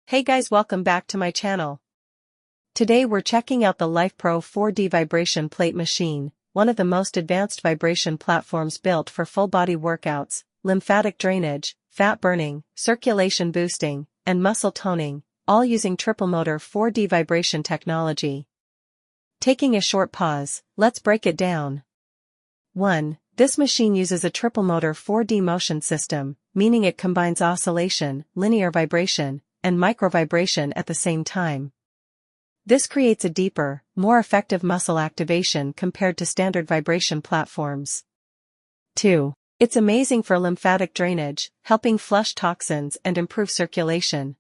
Hey guys, welcome back to my channel. Today we're checking out the LifePro 4D vibration plate machine, one of the most advanced vibration platforms built for full-body workouts, lymphatic drainage, fat burning, circulation boosting, and muscle toning, all using triple motor 4D vibration technology. Taking a short pause, let's break it down. 1. This machine uses a triple motor 4D motion system, meaning it combines oscillation, linear vibration, and microvibration at the same time. This creates a deeper, more effective muscle activation compared to standard vibration platforms. 2. It's amazing for lymphatic drainage, helping flush toxins and improve circulation.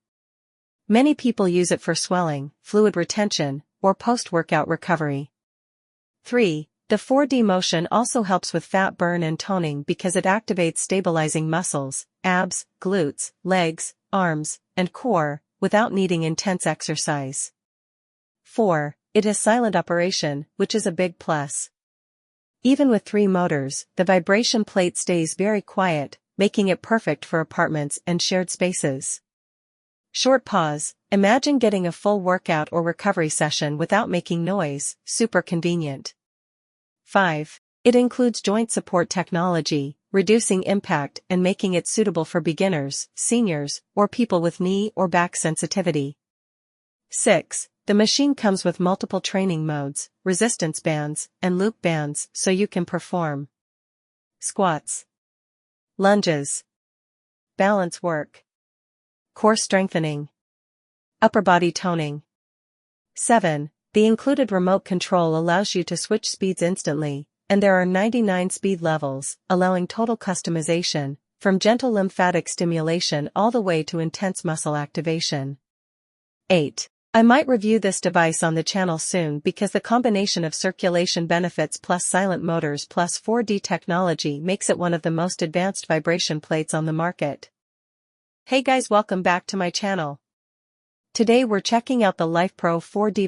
Many people use it for swelling, fluid retention, or post-workout recovery. 3. The 4D motion also helps with fat burn and toning because it activates stabilizing muscles, abs, glutes, legs, arms, and core, without needing intense exercise. 4. It has silent operation, which is a big plus. Even with 3 motors, the vibration plate stays very quiet, making it perfect for apartments and shared spaces. Short pause, imagine getting a full workout or recovery session without making noise, super convenient. 5. It includes joint support technology, reducing impact and making it suitable for beginners, seniors, or people with knee or back sensitivity. 6. The machine comes with multiple training modes, resistance bands, and loop bands so you can perform squats, lunges, balance work, core strengthening, upper body toning. 7. The included remote control allows you to switch speeds instantly, and there are 99 speed levels, allowing total customization, from gentle lymphatic stimulation all the way to intense muscle activation. 8. I might review this device on the channel soon because the combination of circulation benefits plus silent motors plus 4D technology makes it one of the most advanced vibration plates on the market. Hey guys, welcome back to my channel. Today we're checking out the LifePro 4D